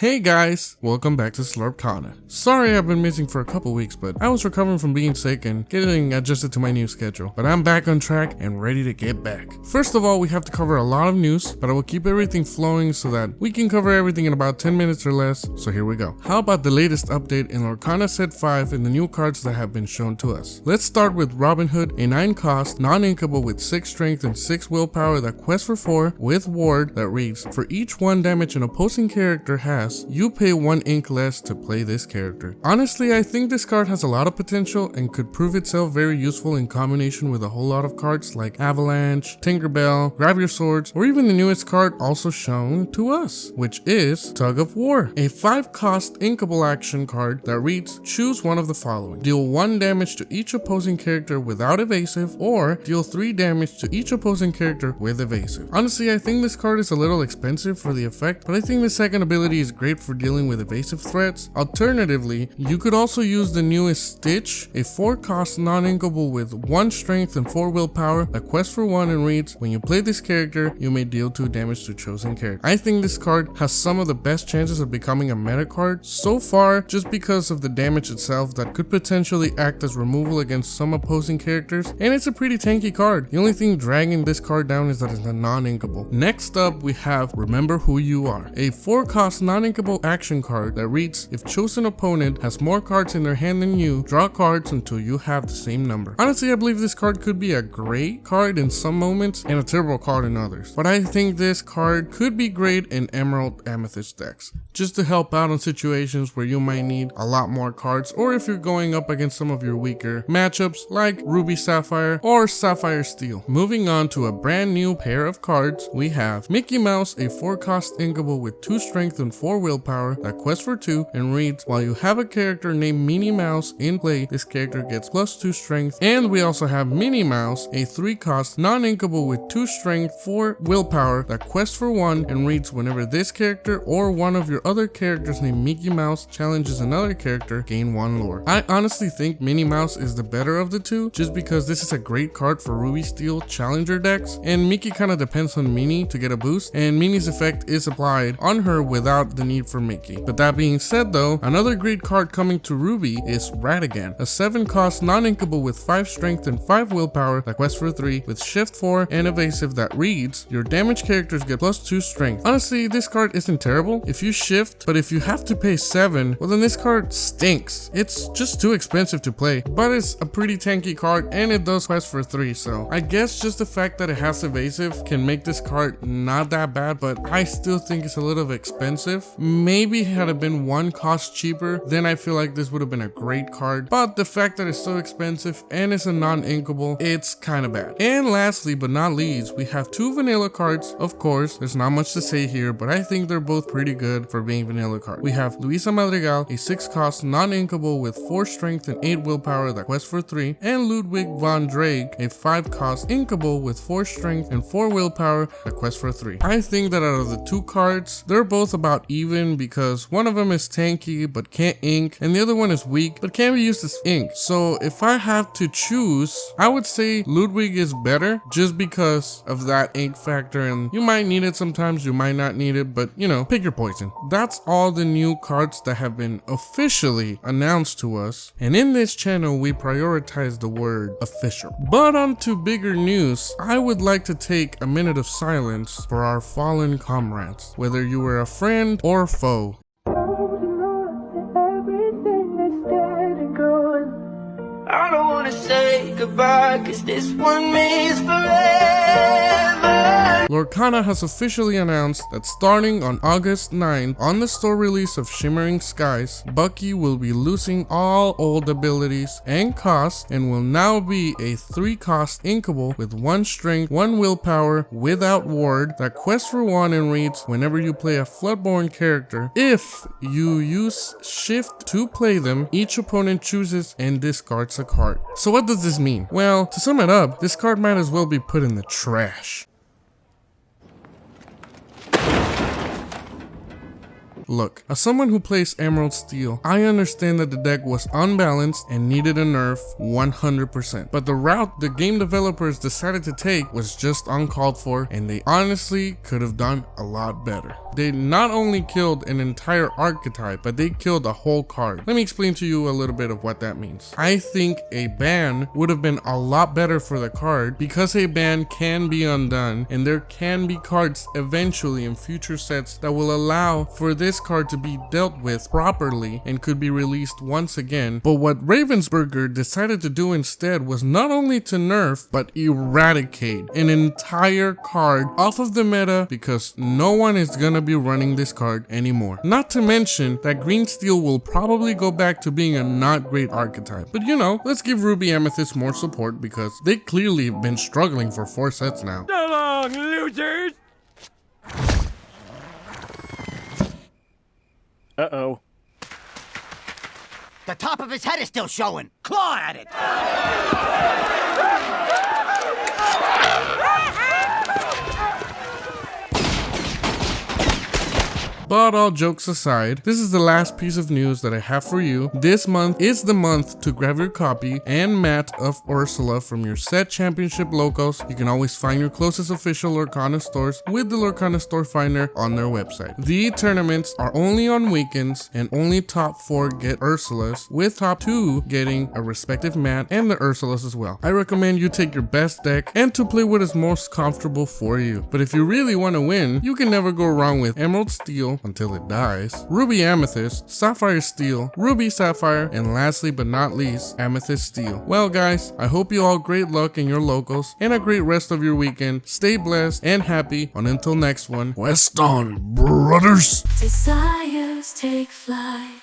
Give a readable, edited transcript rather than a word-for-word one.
Hey guys, welcome back to Lorcana. Sorry I've been missing for a couple weeks, but I was recovering from being sick and getting adjusted to my new schedule. But I'm back on track and ready to get back. First of all, we have to cover a lot of news, but I will keep everything flowing so that we can cover everything in about 10 minutes or less, so here we go. How about the latest update in Lorcana Set 5 and the new cards that have been shown to us? Let's start with Robin Hood, a 9 cost, non-inkable with 6 strength and 6 willpower that quests for 4 with ward that reads, for each 1 damage an opposing character has, you pay 1 ink less to play this character. Honestly, I think this card has a lot of potential and could prove itself very useful in combination with a whole lot of cards like Avalanche, Tinkerbell, Grab Your Swords, or even the newest card also shown to us, which is Tug of War, a 5 cost inkable action card that reads, choose one of the following. Deal 1 damage to each opposing character without evasive, or deal 3 damage to each opposing character with evasive. Honestly, I think this card is a little expensive for the effect, but I think the second ability is great for dealing with evasive threats. Alternatively, you could also use the newest Stitch, a 4 cost non-inkable with 1 strength and 4 willpower that quests for 1 and reads, when you play this character, you may deal 2 damage to chosen character. I think this card has some of the best chances of becoming a meta card so far, just because of the damage itself that could potentially act as removal against some opposing characters, and it's a pretty tanky card. The only thing dragging this card down is that it's a non-inkable. Next up, we have Remember Who You Are, a 4 cost non-inkable action card that reads, if chosen opponent has more cards in their hand than you, draw cards until you have the same number. Honestly, I believe this card could be a great card in some moments and a terrible card in others, but I think this card could be great in Emerald Amethyst decks, just to help out on situations where you might need a lot more cards, or if you're going up against some of your weaker matchups like Ruby Sapphire or Sapphire Steel. Moving on to a brand new pair of cards, we have Mickey Mouse, a 4 cost inkable with 2 strength and 4 willpower that quests for 2 and reads, while you have a character named Minnie Mouse in play, this character gets +2 strength. And we also have Minnie Mouse, a 3 cost non-inkable with 2 strength, 4 willpower that quests for 1 and reads, whenever this character or one of your other characters named Mickey Mouse challenges another character, gain 1 lore. I honestly think Minnie Mouse is the better of the two, just because this is a great card for Ruby Steel challenger decks, and Mickey kind of depends on Minnie to get a boost, and Minnie's effect is applied on her without the need for Mickey. But that being said though, another great card coming to Ruby is Ratigan, a 7 cost non-inkable with 5 strength and 5 willpower that quests for 3 with shift 4 and evasive that reads, your damage characters get +2 strength. Honestly, this card isn't terrible if you shift, but if you have to pay 7, well then this card stinks. It's just too expensive to play, but it's a pretty tanky card and it does quest for 3, so I guess just the fact that it has evasive can make this card not that bad, but I still think it's a little bit expensive. Maybe had it been 1 cost cheaper, then I feel like this would have been a great card, but the fact that it's so expensive and it's a non-inkable, it's kind of bad. And lastly but not least, we have 2 vanilla cards. Of course, there's not much to say here, but I think they're both pretty good for being vanilla cards. We have Luisa Madrigal, a 6 cost non-inkable with 4 strength and 8 willpower that quests for 3, and Ludwig von Drake, a 5 cost inkable with 4 strength and 4 willpower that quests for 3. I think that out of the 2 cards, they're both about even, because one of them is tanky but can't ink, and the other one is weak but can be used as ink. So if I have to choose, I would say Ludwig is better just because of that ink factor, and you might need it sometimes, you might not need it, but you know, pick your poison. That's all the new cards that have been officially announced to us, and in this channel we prioritize the word official. But on to bigger news, I would like to take a minute of silence for our fallen comrades, whether you were a friend or foe. I don't wanna say goodbye, cause this one means forever. Lorcana has officially announced that starting on August 9th, on the store release of Shimmering Skies, Bucky will be losing all old abilities and costs and will now be a 3 cost inkable with 1 strength, 1 willpower without ward that quests for 1 and reads, whenever you play a Floodborn character, if you use shift to play them, each opponent chooses and discards a card. So what does this mean? Well, to sum it up, this card might as well be put in the trash. Look, as someone who plays Emerald Steel, I understand that the deck was unbalanced and needed a nerf 100%. But the route the game developers decided to take was just uncalled for, and they honestly could have done a lot better. they not only killed an entire archetype, but they killed a whole card. Let me explain to you a little bit of what that means. I think a ban would have been a lot better for the card because a ban can be undone and there can be cards eventually in future sets that will allow for this card to be dealt with properly and could be released once again. But what Ravensburger decided to do instead was not only to nerf but eradicate an entire card off of the meta because no one is gonna be running this card anymore. Not to mention that green steel will probably go back to being a not great archetype. But you know, let's give Ruby Amethyst more support because they clearly have been struggling for 4 sets now. So long, losers! Uh-oh. The top of his head is still showing. Claw at it! But all jokes aside, this is the last piece of news that I have for you. This month is the month to grab your copy and mat of Ursula from your set championship locals. You can always find your closest official Lorcana stores with the Lorcana store finder on their website. The tournaments are only on weekends and only top 4 get Ursulas, with top 2 getting a respective mat and the Ursulas as well. I recommend you take your best deck and to play what is most comfortable for you. But if you really want to win, you can never go wrong with Emerald Steel until it dies, Ruby Amethyst, Sapphire Steel, Ruby Sapphire, and lastly but not least, Amethyst Steel. Well guys, I hope you all great luck in your locals and a great rest of your weekend. Stay blessed and happy, and until next one, West on, brothers! Desires take flight.